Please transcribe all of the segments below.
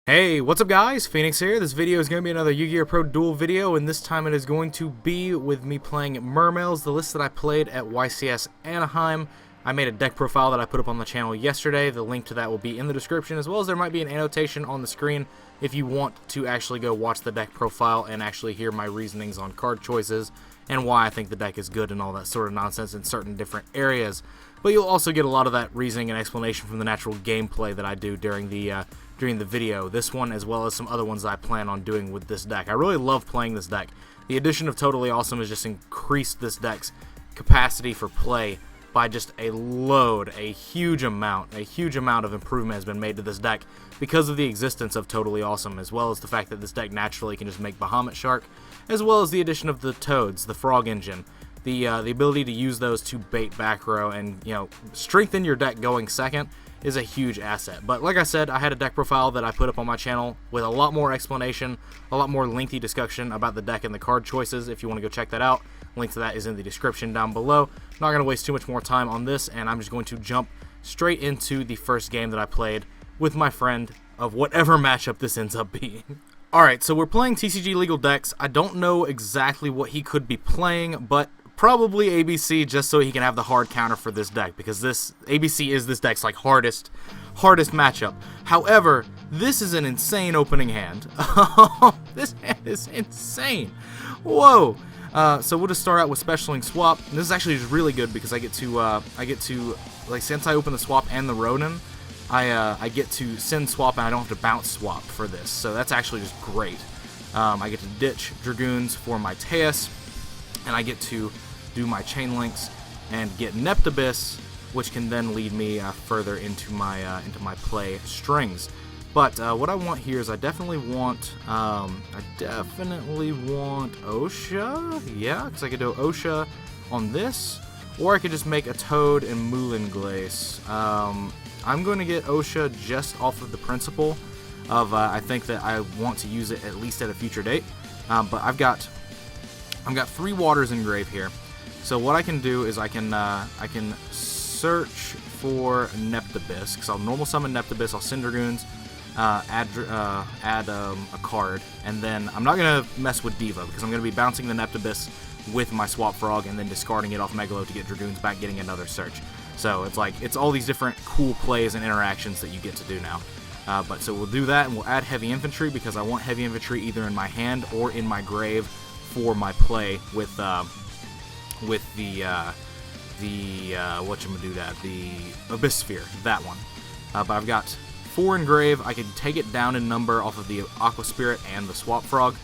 Hey, what's up guys? Phoenix here. This video is going to be another YGOpro duel video, and this time it is going to be with me playing Mermails, the list that I played at YCS Anaheim. I made a deck profile that I put up on the channel yesterday. The link to that will be in the description, as well as there might be an annotation on the screen if you want to actually go watch the deck profile and actually hear my reasonings on card choices and why I think the deck is good and all that sort of nonsense in certain different areas. But you'll also get a lot of that reasoning and explanation from the natural gameplay that I do during the video. This one, as well as some other ones that I plan on doing with this deck. I really love playing this deck. The addition of Totally Awesome has just increased this deck's capacity for play by just a load, a huge amount of improvement has been made to this deck because of the existence of Totally Awesome, as well as the fact that this deck naturally can just make Bahamut Shark, as well as the addition of the Toads, the Frog Engine, the ability to use those to bait back row and, you know, strengthen your deck going second is a huge asset. But like I said, I had a deck profile that I put up on my channel with a lot more explanation, a lot more lengthy discussion about the deck and the card choices. If you want to go check that out, link to that is in the description down below. Not going to waste too much more time on this, and I'm just going to jump straight into the first game that I played with my friend of whatever matchup this ends up being. Alright, so we're playing TCG Legal Decks. I don't know exactly what he could be playing, but probably ABC, just so he can have the hard counter for this deck, because this ABC is this deck's like hardest matchup. However, this is an insane opening hand. This hand is insane. Whoa. So we'll just start out with Specialing Swap. And this is actually just really good because I get to like, since I open the swap and the Ronin, I get to send swap and I don't have to bounce swap for this. So that's actually just great. I get to ditch Dragoons for my Teus, and I get to do my Chain Links and get Neptibus, which can then lead me further into my play strings. But what I want here is I definitely want Osha, yeah, because I could do Osha on this, or I could just make a Toad and Moulinglace. I'm going to get Osha just off of the principle of I think that I want to use it at least at a future date. But I've got 3 waters in grave here. So what I can do is I can search for Neptibus, because I'll normal summon Neptibus, I'll send Dragoons, add a card, and then I'm not going to mess with Diva, because I'm going to be bouncing the Neptibus with my Swap Frog and then discarding it off Megalo to get Dragoons back, getting another search. So it's all these different cool plays and interactions that you get to do now. But so we'll do that, and we'll add Heavy Infantry, because I want Heavy Infantry either in my hand or in my grave for my play with the the Abyss Sphere, that one. But I've got 4 in grave. I can take it down in number off of the Aqua Spirit and the Swap Frog,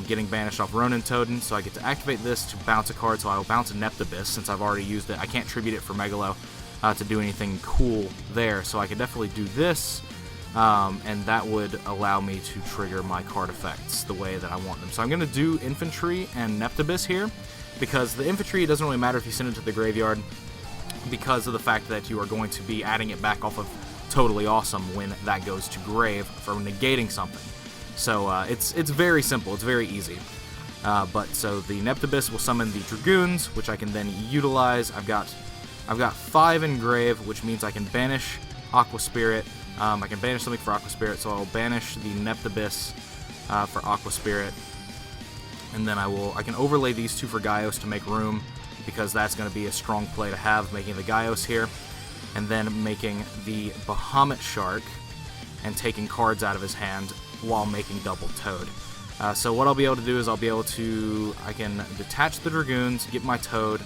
getting banished off Ronin Toden. So I get to activate this to bounce a card. So I will bounce a Neptibus since I've already used it. I can't tribute it for Megalo to do anything cool there. So I could definitely do this. And that would allow me to trigger my card effects the way that I want them. So I'm going to do Infantry and Neptibus here, because the Infantry, it doesn't really matter if you send it to the graveyard, because of the fact that you are going to be adding it back off of Totally Awesome when that goes to grave for negating something. So it's very simple, it's very easy. But so the Neptibus will summon the Dragoons, which I can then utilize. I've got 5 in grave, which means I can banish Aqua Spirit. I can banish something for Aqua Spirit, so I'll banish the Neptibus for Aqua Spirit, and then I can overlay these 2 for Gaios to make room, because that's going to be a strong play to have, making the Gaios here, and then making the Bahamut Shark and taking cards out of his hand while making double Toad. So what I'll be able to do is I can detach the Dragoons, get my Toad,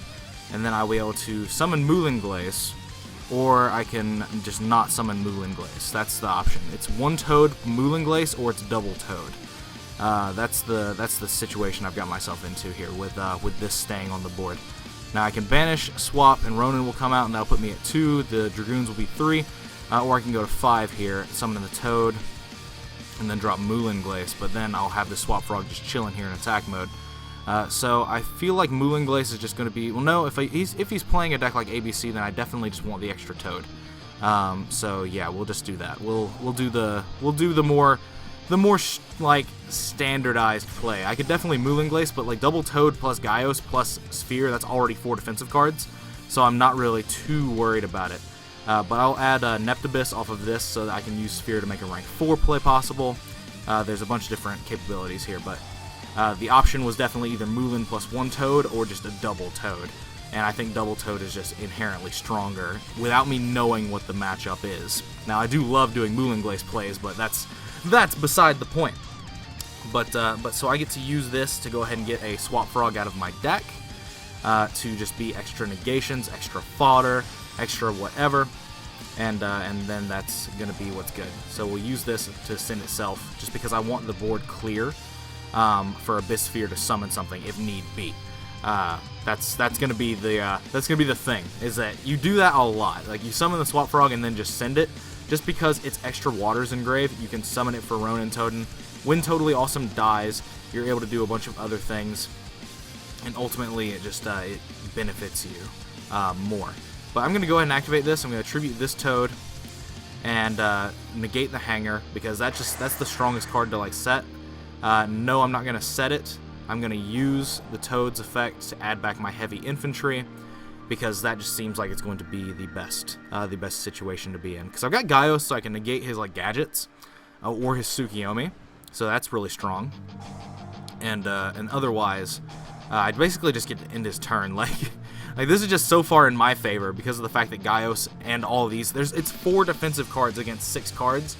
and then I'll be able to summon Moulinglace, or I can just not summon Moulinglace. That's the option. It's 1 Toad Moulinglace, or it's double Toad. That's the situation I've got myself into here with this staying on the board. Now I can banish, swap, and Ronin will come out, and that'll put me at 2. The Dragoons will be 3, or I can go to 5 here, summon the Toad, and then drop Moulinglace. But then I'll have the Swap Frog just chilling here in attack mode. So I feel like Moulinglace is just going to be, well, no, if he's playing a deck like ABC, then I definitely just want the extra Toad. So yeah, we'll just do that. We'll do the more like standardized play. I could definitely Moulinglace, but like double Toad plus Gaios plus Sphere, that's already 4 defensive cards, so I'm not really too worried about it. But I'll add Neptibus off of this so that I can use Sphere to make a rank 4 play possible. There's a bunch of different capabilities here, but the option was definitely either Moulin plus 1 Toad or just a double Toad. And I think double Toad is just inherently stronger without me knowing what the matchup is. Now, I do love doing Moulin Glace plays, but that's beside the point. But so I get to use this to go ahead and get a Swap Frog out of my deck to just be extra negations, extra fodder, extra whatever, and then that's going to be what's good. So we'll use this to send itself just because I want the board clear for Abyss Sphere to summon something if need be. That's gonna be the thing, is that you do that a lot. Like, you summon the Swap Frog and then just send it. Just because it's extra waters in grave, you can summon it for Ronin Totem. When Totally Awesome dies, you're able to do a bunch of other things, and ultimately it just it benefits you more. But I'm gonna go ahead and activate this. I'm gonna tribute this Toad and negate the Hanger, because that's the strongest card to like set. No, I'm not gonna set it. I'm going to use the Toad's effect to add back my heavy infantry, because that just seems like it's going to be the best situation to be in. Because I've got Gaios, so I can negate his like gadgets, or his Tsukiyomi, so that's really strong. And otherwise, I basically just get to end his turn. Like this is just so far in my favor because of the fact that Gaios and all of these, it's 4 defensive cards against 6 cards,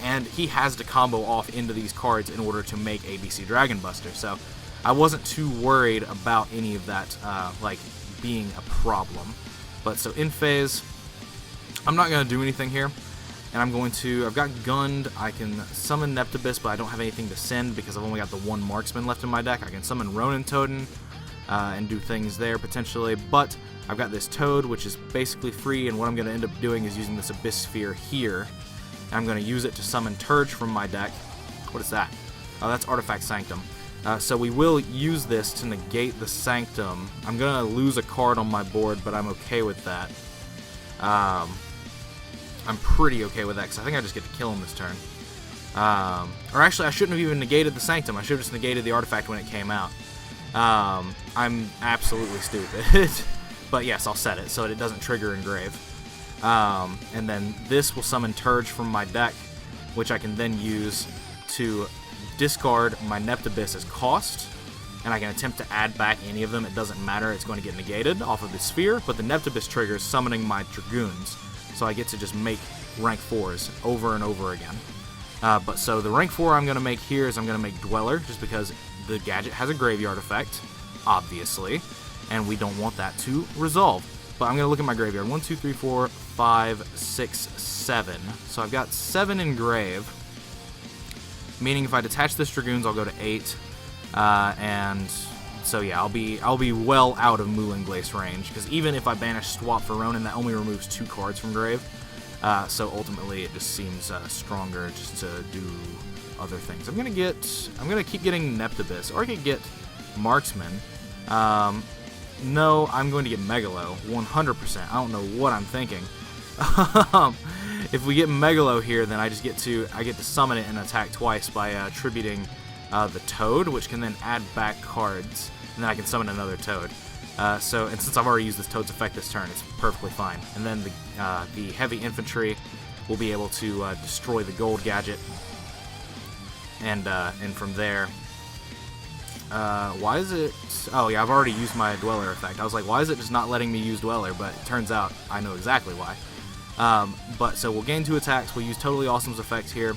and he has to combo off into these cards in order to make ABC Dragon Buster. So I wasn't too worried about any of that like being a problem. But so in phase, I'm not going to do anything here, and I've got Gund. I can summon Neptibus, but I don't have anything to send because I've only got the 1 Marksman left in my deck. I can summon Ronin Totem and do things there potentially, but I've got this Toad, which is basically free, and what I'm going to end up doing is using this Abyss Sphere here, and I'm going to use it to summon Turge from my deck. What is that? Oh, that's Artifact Sanctum. So we will use this to negate the Sanctum. I'm going to lose a card on my board, but I'm okay with that. I'm pretty okay with that, because I think I just get to kill him this turn. Or actually, I shouldn't have even negated the Sanctum. I should have just negated the artifact when it came out. I'm absolutely stupid. But yes, I'll set it so that it doesn't trigger Engrave. And then this will summon Turge from my deck, which I can then use to discard my Neptibus as cost, and I can attempt to add back any of them. It doesn't matter, it's going to get negated off of the Sphere, but the Neptibus triggers summoning my Dragoons, so I get to just make rank 4s over and over again. But so the rank 4 I'm going to make here is I'm going to make Dweller, just because the gadget has a graveyard effect, obviously, and we don't want that to resolve. But I'm going to look at my graveyard. 1, 2, 3, 4, 5, 6, 7. So I've got 7 in grave, meaning if I detach this Dragoons, I'll go to 8. And so yeah, I'll be well out of Moulin Glace range, because even if I banish Swap for Ronin, that only removes 2 cards from grave. So ultimately, it just seems stronger just to do other things. I'm gonna keep getting Neptibus, or I could get Marksman. No, I'm going to get Megalo, 100%. I don't know what I'm thinking. If we get Megalo here, then I get to summon it and attack twice by tributing the Toad, which can then add back cards, and then I can summon another Toad. And since I've already used this Toad's effect this turn, it's perfectly fine. And then the heavy infantry will be able to destroy the gold gadget, and from there, why is it? Oh yeah, I've already used my Dweller effect. I was like, why is it just not letting me use Dweller? But it turns out I know exactly why. But so we'll gain 2 attacks. We'll use Totally Awesome's effect here,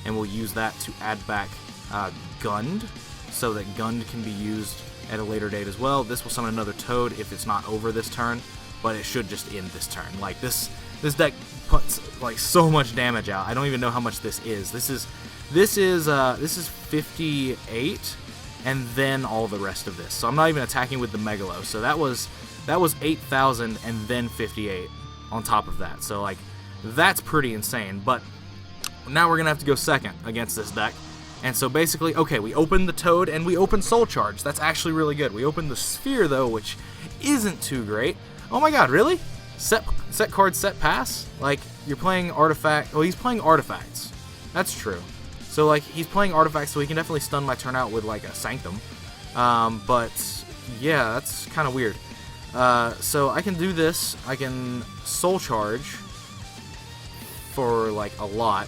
and we'll use that to add back Gund, so that Gund can be used at a later date as well. This will summon another Toad if it's not over this turn, but it should just end this turn. Like this deck puts like so much damage out. I don't even know how much this is. This is 58, and then all the rest of this. So I'm not even attacking with the Megalo. So that was 8,000 and then 58 on top of that. So like that's pretty insane. But now we're gonna have to go second against this deck. And so basically, okay, we opened the Toad and we opened Soul Charge. That's actually really good. We opened the Sphere though, which isn't too great. Oh my god, really? Set card, set pass? Like, you're playing Artifact. Well, he's playing Artifacts. That's true. So like, he's playing Artifacts, so he can definitely stun my turn out with like a Sanctum. But yeah, that's kind of weird. So I can do this. I can Soul Charge, for like a lot.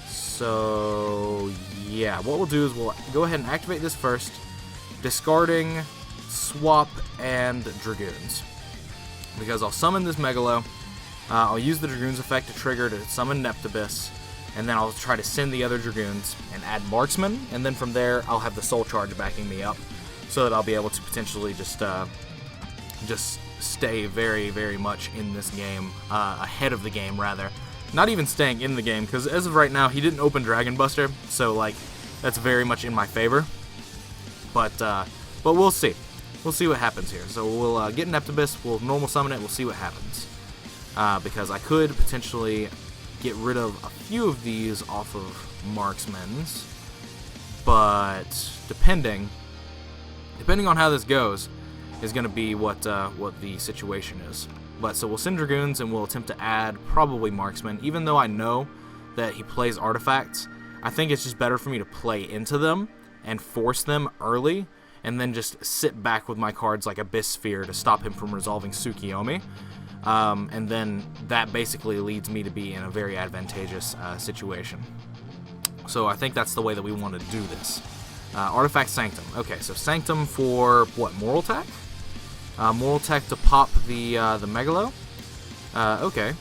So yeah, what we'll do is we'll go ahead and activate this first, discarding Swap and Dragoons, because I'll summon this Megalo. I'll use the Dragoons effect to trigger to summon Neptibus, and then I'll try to send the other Dragoons and add Marksman, and then from there I'll have the Soul Charge backing me up, so that I'll be able to potentially just stay very, very much in this game, ahead of the game rather. Not even staying in the game, because as of right now he didn't open Dragon Buster, so like that's very much in my favor. But we'll see. We'll see what happens here. So we'll get Neptibus, we'll normal summon it, we'll see what happens. Because I could potentially get rid of a few of these off of Marksman's, but depending on how this goes is going to be what the situation is. But so we'll send Dragoons and we'll attempt to add probably Marksman, even though I know that he plays artifacts. I think it's just better for me to play into them and force them early, and then just sit back with my cards like Abyss Sphere to stop him from resolving Tsukiyomi. And then that basically leads me to be in a very advantageous situation. So I think that's the way that we want to do this. Artifact Sanctum. Okay, so Sanctum for what? Moral Tech? Moral Tech to pop the Megalo. Okay,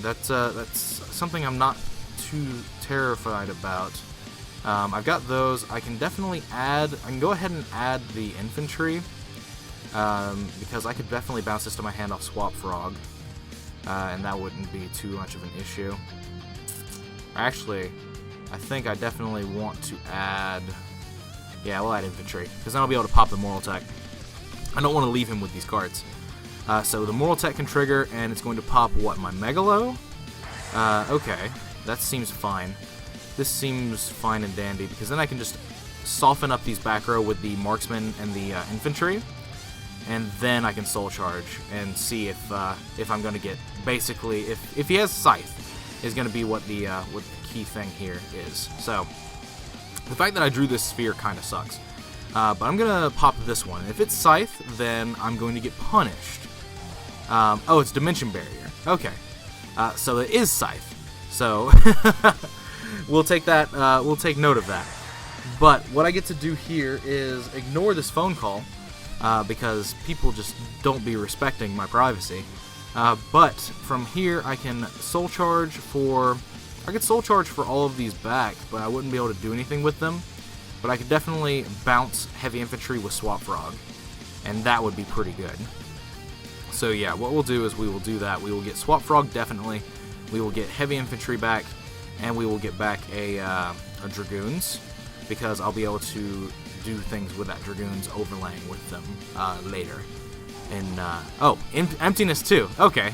that's something I'm not too terrified about. I've got those. I can definitely add. I can go ahead and add the infantry, because I could definitely bounce this to my hand off Swap Frog, and that wouldn't be too much of an issue. Actually, I think I definitely want to add. Yeah, we'll add infantry, because then I'll be able to pop the Moral Tech. I don't want to leave him with these cards. So the Moral Tech can trigger, and it's going to pop what? My Megalo? Okay, that seems fine. This seems fine and dandy, because then I can just soften up these back row with the Marksman and the infantry, and then I can Soul Charge and see if I'm going to get, basically, if he has Scythe is going to be what the key thing here is. So the fact that I drew this sphere kind of sucks, but I'm going to pop this one. If it's Scythe, then I'm going to get punished. Oh, it's Dimension Barrier. Okay, so it is Scythe. So we'll take that. We'll take note of that. But what I get to do here is ignore this phone call, because people just don't be respecting my privacy. But from here, I can Soul Charge for. I could Soul Charge for all of these back, but I wouldn't be able to do anything with them. But I could definitely bounce Heavy Infantry with Swap Frog, and that would be pretty good. So yeah, what we'll do is we will do that. We will get Swap Frog definitely. We will get Heavy Infantry back, and we will get back a Dragoons, because I'll be able to do things with that Dragoons overlaying with them later. And oh, Emptiness too. Okay,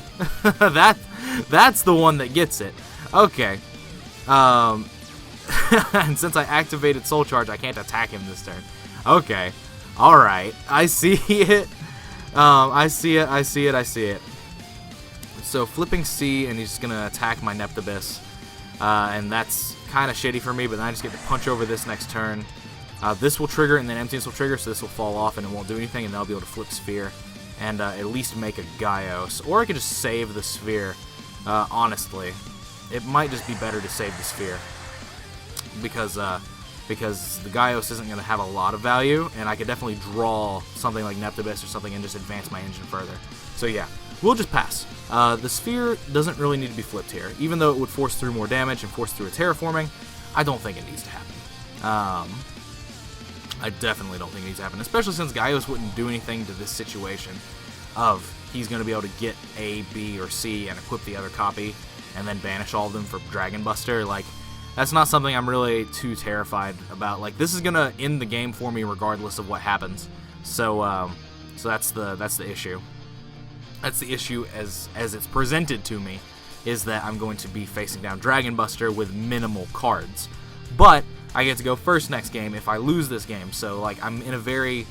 that's the one that gets it. Okay. And since I activated Soul Charge, I can't attack him this turn. Okay. Alright. I see it. I see it. So flipping C, and he's just going to attack my Neptibus. And that's kind of shitty for me, but then I just get to punch over this next turn. This will trigger, and then Emptiness will trigger, so this will fall off, and it won't do anything, and then I'll be able to flip Sphere and at least make a Gaios. Or I could just save the Sphere, honestly. It might just be better to save the Sphere, because the Gaios isn't going to have a lot of value, and I could definitely draw something like Neptibus or something and just advance my engine further. So yeah, we'll just pass. The Sphere doesn't really need to be flipped here. Even though it would force through more damage and force through a terraforming, I don't think it needs to happen. I definitely don't think it needs to happen, especially since Gaios wouldn't do anything to this situation of he's going to be able to get A, B, or C and equip the other copy and then banish all of them for Dragon Buster. Like, that's not something I'm really too terrified about. Like, this is going to end the game for me regardless of what happens. So that's the issue. That's the issue as it's presented to me, is that I'm going to be facing down Dragon Buster with minimal cards. But I get to go first next game if I lose this game, so like I'm in a very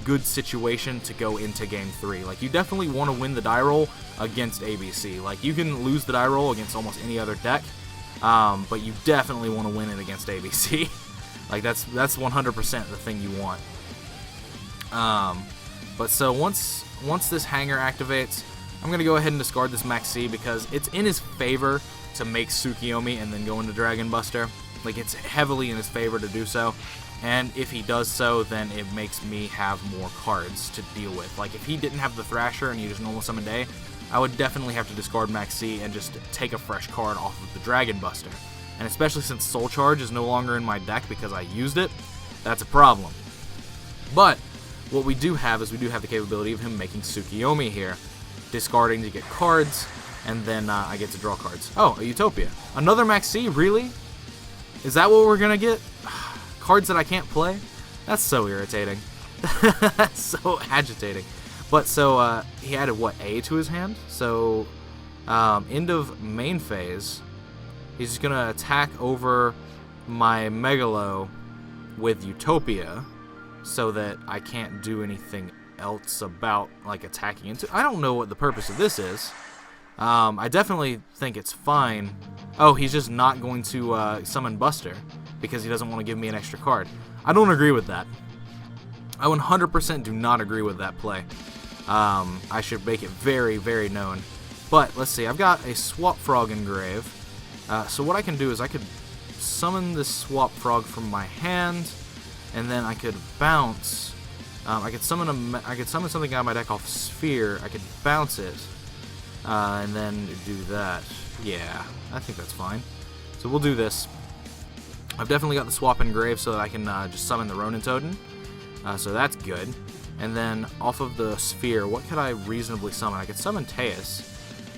good situation to go into game 3. Like, you definitely want to win the die roll against ABC. Like, you can lose the die roll against almost any other deck, but you definitely want to win it against ABC. Like, that's 100% the thing you want. But so once this hanger activates, I'm gonna go ahead and discard this Max C, because it's in his favor to make Tsukiyomi and then go into Dragon Buster. Like, it's heavily in his favor to do so. And if he does so, then it makes me have more cards to deal with. Like, if he didn't have the Thrasher and you just normal summon Day, I would definitely have to discard Max C and just take a fresh card off of the Dragon Buster. And especially since Soul Charge is no longer in my deck because I used it, that's a problem. But what we do have is we do have the capability of him making Tsukiyomi here, discarding to get cards, and then I get to draw cards. Oh, a Utopia. Another Max C? Really? Is that what we're going to get? Cards that I can't play? That's so irritating. That's so agitating. But so he added what, A to his hand? So end of main phase, he's just gonna attack over my Megalo with Utopia, so that I can't do anything else about like attacking into. I don't know what the purpose of this is. I definitely think it's fine. Oh, he's just not going to summon Buster because he doesn't want to give me an extra card. I don't agree with that. I 100% do not agree with that play. I should make it very, very known. But, let's see, I've got a Swap Frog Engrave. So what I can do is I could summon this Swap Frog from my hand, and then I could bounce. I could summon something out of my deck off Sphere. I could bounce it, and then do that. Yeah, I think that's fine. So we'll do this. I've definitely got the Swap Engrave so that I can just summon the Ronin Totem. So that's good. And then off of the Sphere, what could I reasonably summon? I could summon Teus.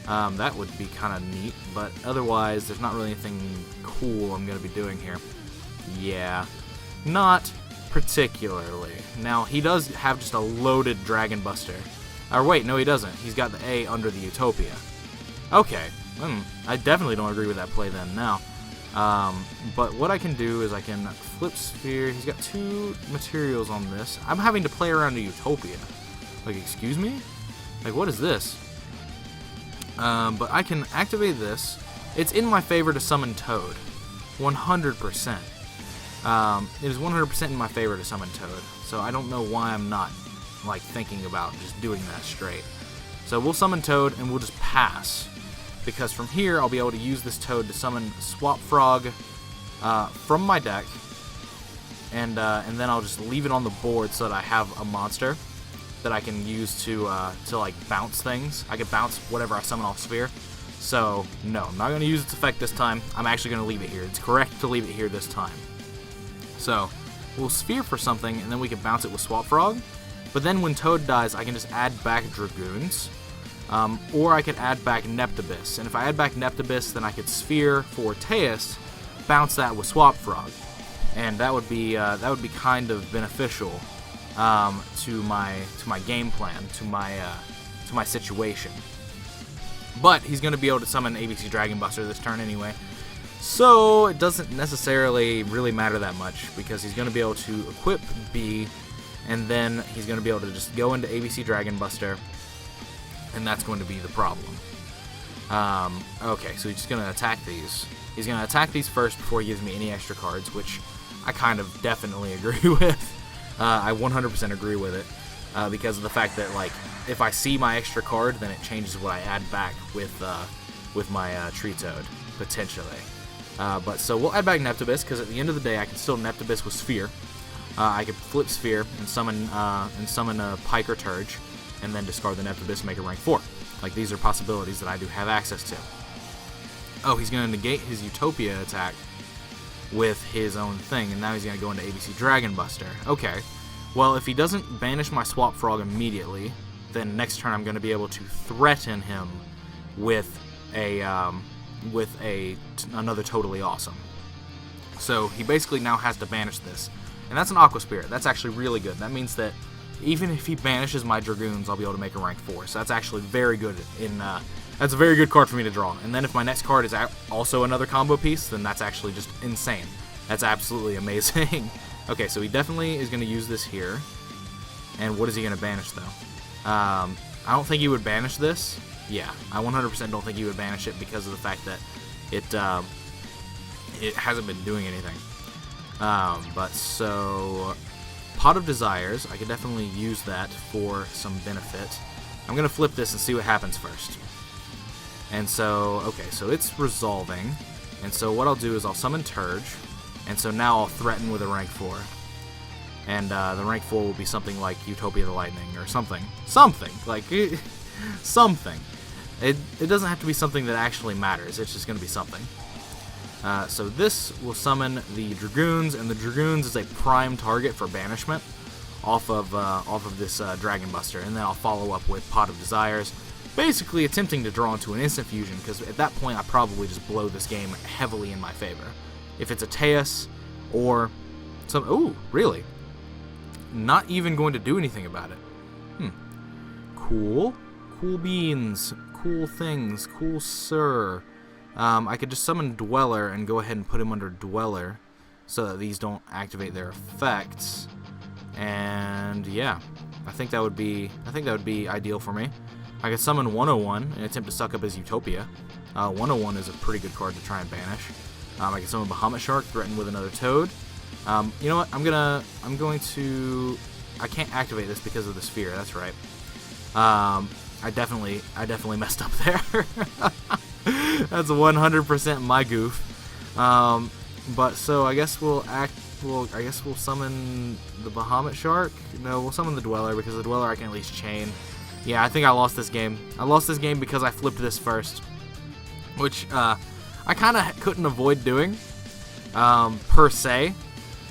That would be kind of neat, but otherwise there's not really anything cool I'm going to be doing here. Yeah, not particularly. Now, he does have just a loaded Dragon Buster. Or wait, no he doesn't. He's got the A under the Utopia. Okay, I definitely don't agree with that play then now. But what I can do is I can flip Sphere. He's got 2 materials on this. I'm having to play around a Utopia. Like, excuse me? Like, what is this? But I can activate this. It's in my favor to summon Toad. 100%. It is 100% in my favor to summon Toad. So I don't know why I'm not, like, thinking about just doing that straight. So we'll summon Toad and we'll just pass. Because from here, I'll be able to use this Toad to summon Swap Frog from my deck, and then I'll just leave it on the board so that I have a monster that I can use to like bounce things. I can bounce whatever I summon off Sphere. So no, I'm not going to use its effect this time. I'm actually going to leave it here. It's correct to leave it here this time. So we'll Sphere for something, and then we can bounce it with Swap Frog. But then when Toad dies, I can just add back Dragoons. Or I could add back Neptibus, and if I add back Neptibus, then I could Sphere for Teus, bounce that with Swap Frog, and that would be kind of beneficial to my game plan, to my situation. But he's going to be able to summon ABC Dragon Buster this turn anyway, so it doesn't necessarily really matter that much because he's going to be able to equip B, and then he's going to be able to just go into ABC Dragon Buster. And that's going to be the problem. Okay, so he's just going to attack these. He's going to attack these first before he gives me any extra cards, which I kind of definitely agree with. I 100% agree with it because of the fact that, like, if I see my extra card, then it changes what I add back with my Tree Toad, potentially. But so we'll add back Neptibus because at the end of the day, I can still Neptibus with Sphere. I could flip Sphere and summon a Pike or Turge, and then discard the Neptibus and make it rank 4. Like, these are possibilities that I do have access to. Oh, he's going to negate his Utopia attack with his own thing, and now he's going to go into ABC Dragon Buster. Okay, well, if he doesn't banish my Swap Frog immediately, then next turn I'm going to be able to threaten him with another Totally Awesome. So he basically now has to banish this, and that's an Aqua Spirit. That's actually really good. That means that even if he banishes my Dragoons, I'll be able to make a rank 4. So that's actually very good. That's a very good card for me to draw. And then if my next card is also another combo piece, then that's actually just insane. That's absolutely amazing. Okay, so he definitely is going to use this here. And what is he going to banish, though? I don't think he would banish this. Yeah, I 100% don't think he would banish it because of the fact that it hasn't been doing anything. But so Pot of Desires, I could definitely use that for some benefit. I'm going to flip this and see what happens first. And so, okay, so it's resolving. And so what I'll do is I'll summon Turge. And so now I'll threaten with a rank 4. And the rank 4 will be something like Utopia the Lightning or something. Something. Like, something. It doesn't have to be something that actually matters. It's just going to be something. So this will summon the Dragoons, and the Dragoons is a prime target for banishment off of this Dragon Buster. And then I'll follow up with Pot of Desires, basically attempting to draw into an instant fusion, because at that point I probably just blow this game heavily in my favor. If it's a Teus or some... Ooh, really? Not even going to do anything about it. Cool. Cool beans. Cool things. Cool sir. I could just summon Dweller and go ahead and put him under Dweller so that these don't activate their effects. And yeah, I think that would be ideal for me. I could summon 101 and attempt to suck up his Utopia. 101 is a pretty good card to try and banish. I can summon Bahamut Shark, threaten with another Toad. You know what? I'm going to. I can't activate this because of the sphere. That's right. I definitely messed up there. That's 100% my goof. But so I guess we'll summon the Bahamut Shark. No, we'll summon the Dweller, because the Dweller I can at least chain. Yeah, I think I lost this game. I lost this game because I flipped this first, which I kind of couldn't avoid doing, per se.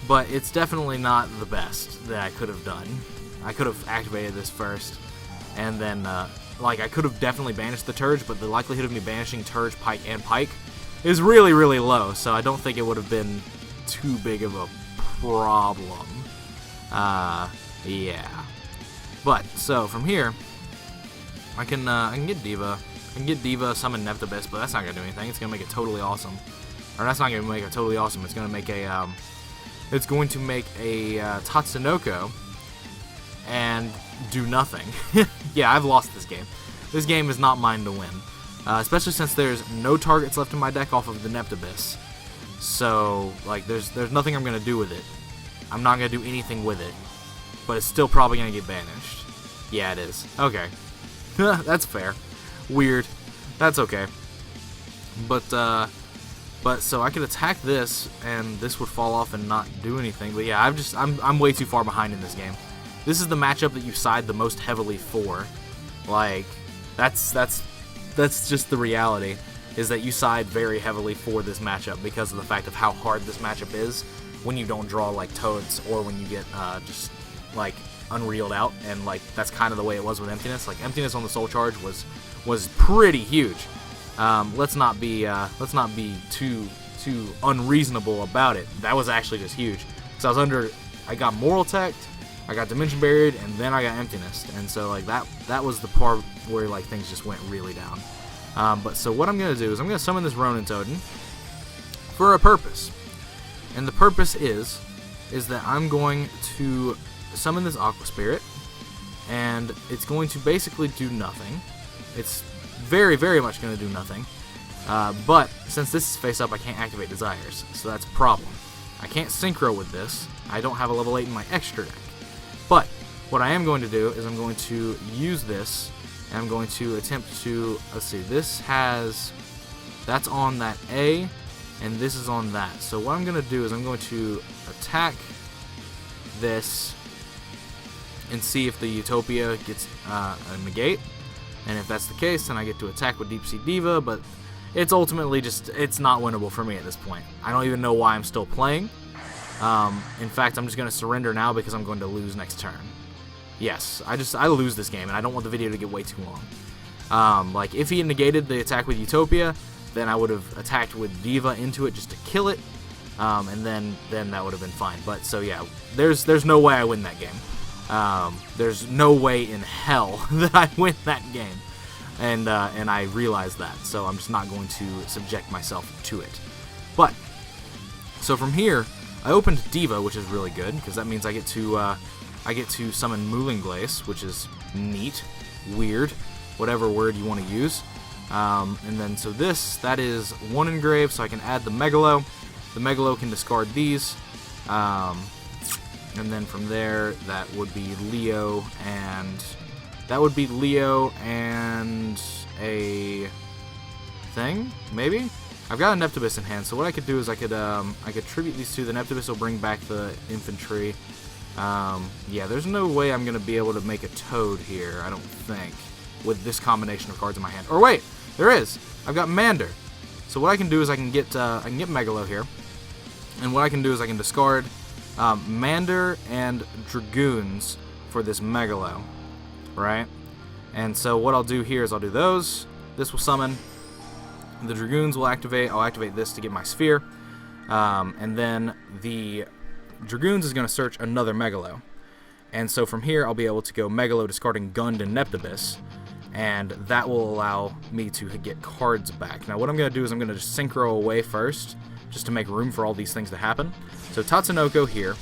But it's definitely not the best that I could have done. I could have activated this first, and then, like, I could have definitely banished the Turge, but the likelihood of me banishing Turge, Pike, and Pike is really, really low, so I don't think it would have been too big of a problem. Yeah. But, so, from here, I can get Diva. I can get Diva, summon Neptibus, but that's not going to do anything. It's going to make it totally awesome. Or, that's not going to make it totally awesome. It's going to make a, Tatsunoko and do nothing. Yeah, I've lost this game. This game is not mine to win. Especially since there's no targets left in my deck off of the Neptibus. So, like, there's nothing I'm going to do with it. I'm not going to do anything with it. But it's still probably going to get banished. Yeah, it is. Okay. That's fair. Weird. That's okay. But so I could attack this, and this would fall off and not do anything. But yeah, I'm way too far behind in this game. This is the matchup that you side the most heavily for. Like, that's just the reality, is that you side very heavily for this matchup because of the fact of how hard this matchup is when you don't draw, like, Toads, or when you get just, like, unreeled out. And, like, that's kind of the way it was with Emptiness. Like, Emptiness on the Soul Charge was pretty huge. Let's not be too unreasonable about it. That was actually just huge. So I got Moral Tech, I got Dimension Buried, and then I got Emptiness. And so, like, that was the part where, like, things just went really down. But so what I'm gonna do is I'm gonna summon this Ronin Totem for a purpose, and the purpose is that I'm going to summon this Aqua Spirit, and it's going to basically do nothing. It's very, very much going to do nothing. But since this is face up, I can't activate Desires, so that's a problem. I can't Synchro with this. I don't have a level 8 in my extra deck. But what I am going to do is I'm going to use this, and I'm going to attempt to, let's see, that's on that A, and this is on that. So what I'm going to do is I'm going to attack this and see if the Utopia gets a negate. And if that's the case, then I get to attack with Deep Sea Diva, but it's ultimately just, it's not winnable for me at this point. I don't even know why I'm still playing. In fact, I'm just going to surrender now because I'm going to lose next turn. Yes, I lose this game, and I don't want the video to get way too long. Like, if he had negated the attack with Utopia, then I would have attacked with Diva into it just to kill it, and then that would have been fine. But, so yeah, there's no way I win that game. There's no way in hell that I win that game, and I realize that, so I'm just not going to subject myself to it. But so from here, I opened Diva, which is really good because that means I get to summon Moulinglace, which is neat, weird, whatever word you want to use. And then so that is one engrave, so I can add the Megalo. The Megalo can discard these. And then from there, that would be Leo and a thing, maybe? I've got a Neptibus in hand, so what I could do is I could tribute these two. The Neptibus will bring back the infantry. Yeah, there's no way I'm going to be able to make a Toad here, I don't think, with this combination of cards in my hand. Or wait, there is! I've got Mander. So what I can do is I can get Megalo here, and what I can do is I can discard Mander and Dragoons for this Megalo, right? And so what I'll do here is I'll do those. This will summon. The Dragoons will activate. I'll activate this to get my Sphere. And then the Dragoons is going to search another Megalo. And so from here, I'll be able to go Megalo, discarding Gund and Neptibus. And that will allow me to get cards back. Now what I'm going to do is I'm going to just Synchro away first, just to make room for all these things to happen. So Tatsunoko here.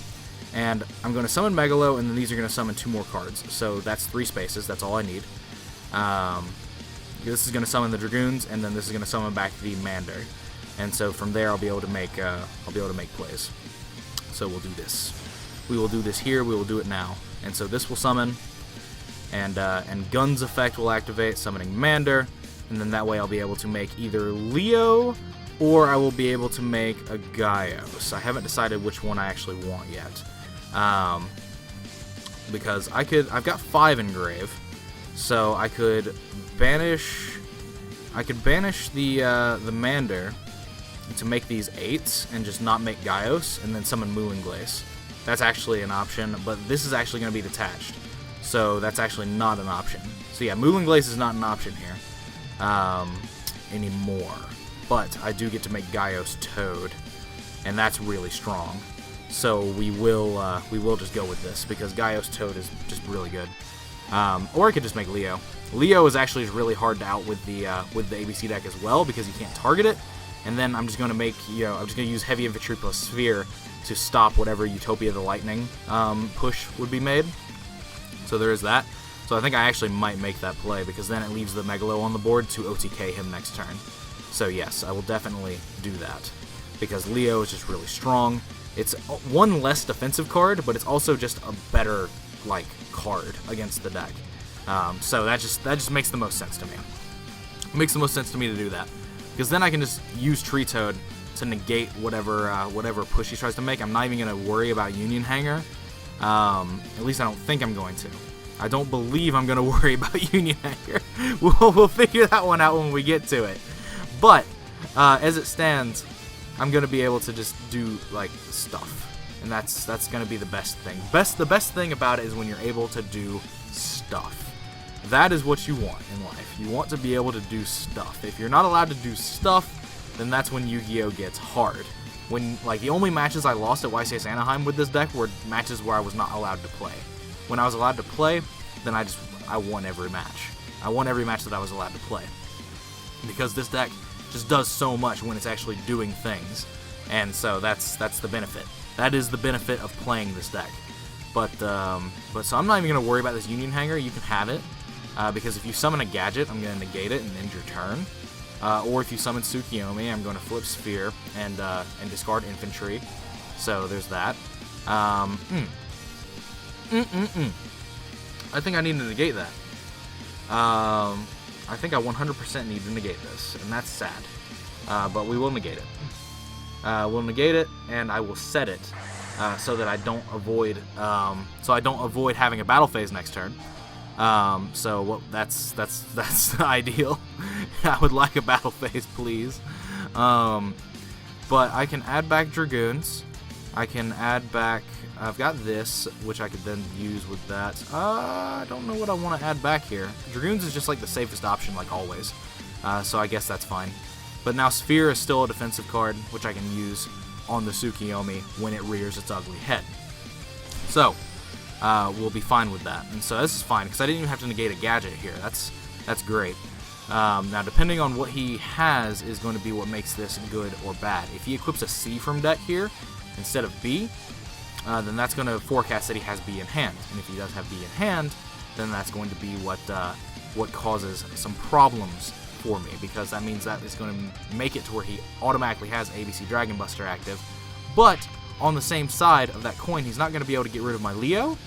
And I'm going to summon Megalo, and then these are going to summon 2 more cards. So that's 3 spaces. That's all I need. This is going to summon the Dragoons, and then this is going to summon back the Mander. And so from there, I'll be able to make plays. So we'll do this. We will do this here. We will do it now. And so this will summon, and Gun's effect will activate, summoning Mander, and then that way I'll be able to make either Leo, or I will be able to make a Gaios. I haven't decided which one I actually want yet. Because I've got 5 engrave, so I could banish the Mander to make these 8s and just not make Gaios, and then summon Moonglace. That's actually an option, but this is actually going to be detached, so that's actually not an option. So yeah, Moonglace is not an option here anymore, but I do get to make Gaios Toad, and that's really strong. So we will just go with this, because Gaios Toad is just really good. Or I could just make Leo. Leo is actually really hard to out with the ABC deck as well, because you can't target it. And then I'm just going to make, I'm just going to use Heavy Infantry plus Sphere to stop whatever Utopia the Lightning push would be made. So there is that. So I think I actually might make that play, because then it leaves the Megalo on the board to OTK him next turn. So yes, I will definitely do that, because Leo is just really strong. It's one less defensive card, but it's also just a better card against the deck. So that just makes the most sense to me. It makes the most sense to me to do that, because then I can just use Tree Toad to negate whatever push he tries to make. I'm not even going to worry about Union Hanger. At least I don't think I'm going to. I don't believe I'm going to worry about Union Hanger. We'll figure that one out when we get to it. But as it stands, I'm going to be able to just do stuff, and that's going to be the best thing. The best thing about it is when you're able to do stuff. That is what you want in life. You want to be able to do stuff. If you're not allowed to do stuff, then that's when Yu-Gi-Oh gets hard. When the only matches I lost at YCS Anaheim with this deck were matches where I was not allowed to play. When I was allowed to play, then I won every match. I won every match that I was allowed to play, because this deck just does so much when it's actually doing things, and so that's the benefit. That is the benefit of playing this deck. But so I'm not even gonna worry about this Union Hanger. You can have it, because if you summon a gadget, I'm gonna negate it and end your turn. Or if you summon Tsukiyomi, I'm going to flip Sphere and discard Infantry. So there's that. I think I need to negate that. I think I 100% need to negate this, and that's sad. But we will negate it. We'll negate it, and I will set it so that I don't avoid having a battle phase next turn. That's ideal. I would like a battle phase, please. But I can add back Dragoons. I can add back. I've got this, which I could then use with that. I don't know what I want to add back here. Dragoons is just the safest option, always. So I guess that's fine. But now Sphere is still a defensive card, which I can use on the Tsukiyomi when it rears its ugly head. So we'll be fine with that. And so this is fine, because I didn't even have to negate a gadget here. That's great. Now, depending on what he has is going to be what makes this good or bad. If he equips a C from deck here instead of B, then that's going to forecast that he has B in hand. And if he does have B in hand, then that's going to be what causes some problems for me, because that means that it's going to make it to where he automatically has ABC Dragon Buster active. But on the same side of that coin, he's not going to be able to get rid of my Leo.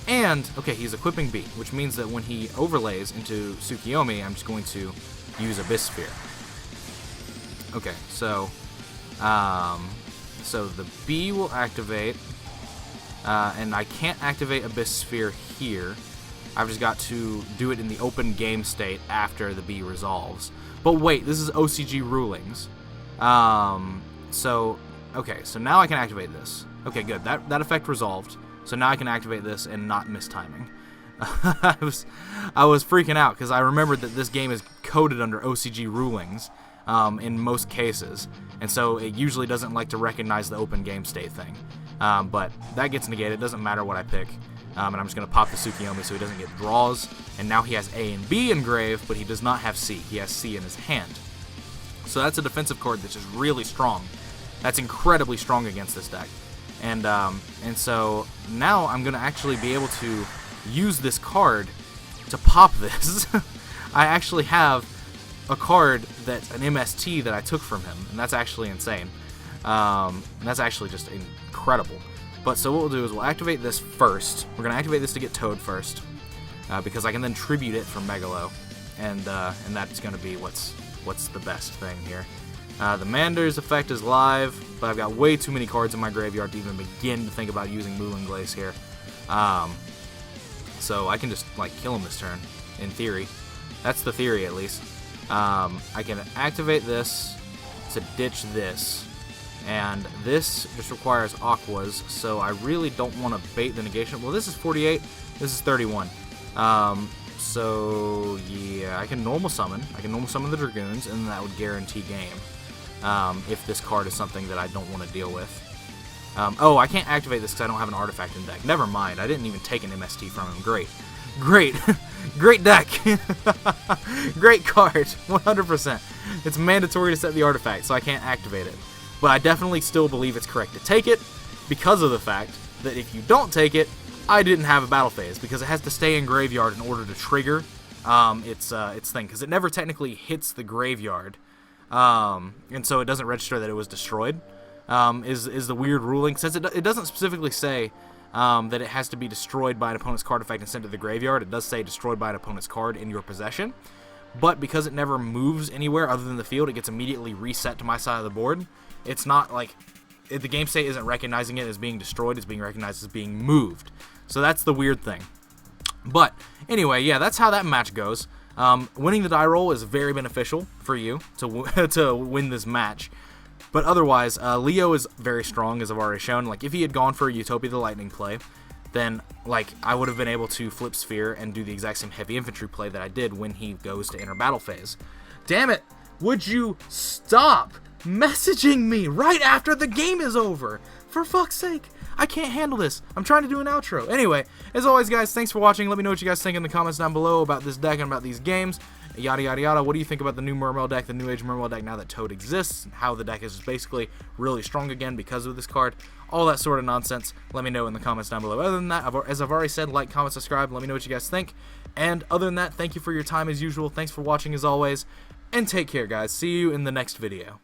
And, okay, he's equipping B, which means that when he overlays into Tsukiyomi, I'm just going to use Abyss Sphere. Okay, so the B will activate, and I can't activate Abyss Sphere here. I've just got to do it in the open game state after the B resolves. But wait, this is OCG rulings. Okay, so now I can activate this. Okay, good. That effect resolved. So now I can activate this and not miss timing. I was freaking out because I remembered that this game is coded under OCG rulings in most cases, and so it usually doesn't like to recognize the open game state thing. But that gets negated. It doesn't matter what I pick. And I'm just going to pop the Tsukiyomi so he doesn't get draws. And now he has A and B engraved, but he does not have C. He has C in his hand. So that's a defensive card that's just really strong. That's incredibly strong against this deck. And so now I'm going to actually be able to use this card to pop this. I actually have a card that's an MST that I took from him, and that's actually insane. That's actually just incredible. But so what we'll do is we'll activate this first. We're going to activate this to get Toad first, because I can then tribute it from Megalo, and that's going to be what's the best thing here. The Mander's effect is live, but I've got way too many cards in my graveyard to even begin to think about using Moulin Glace here. So I can just kill him this turn, in theory. That's the theory, at least. I can activate this to ditch this. And this just requires Aquas, so I really don't want to bait the negation. Well, this is 48, this is 31. So, yeah, I can normal summon. I can normal summon the Dragoons, and that would guarantee game. If this card is something that I don't want to deal with. Oh, I can't activate this because I don't have an artifact in deck. Never mind, I didn't even take an MST from him. Great. Great. Great deck. Great card, 100%. It's mandatory to set the artifact, so I can't activate it. But I definitely still believe it's correct to take it because of the fact that if you don't take it, I didn't have a battle phase because it has to stay in graveyard in order to trigger its thing, because it never technically hits the graveyard, and so it doesn't register that it was destroyed. Is the weird ruling, since it doesn't specifically say that it has to be destroyed by an opponent's card effect and sent to the graveyard. It does say destroyed by an opponent's card in your possession, but because it never moves anywhere other than the field, it gets immediately reset to my side of the board. It's not like the game state isn't recognizing it as being destroyed, it's being recognized as being moved. So that's the weird thing. But anyway, yeah, that's how that match goes. Winning the die roll is very beneficial for you to win this match. But otherwise, Leo is very strong, as I've already shown. If he had gone for a Utopia the Lightning play, then I would have been able to flip Sphere and do the exact same heavy infantry play that I did when he goes to enter battle phase. Damn it! Would you stop messaging me right after the game is over? For fuck's sake, I can't handle this. I'm trying to do an outro. Anyway, as always, guys, thanks for watching. Let me know what you guys think in the comments down below about this deck and about these games. Yada yada yada. What do you think about the new Mermail deck, the New Age Mermail deck now that Toad exists, and how the deck is basically really strong again because of this card? All that sort of nonsense. Let me know in the comments down below. Other than that, as I've already said, like, comment, subscribe. Let me know what you guys think. And other than that, thank you for your time as usual. Thanks for watching as always. And take care, guys. See you in the next video.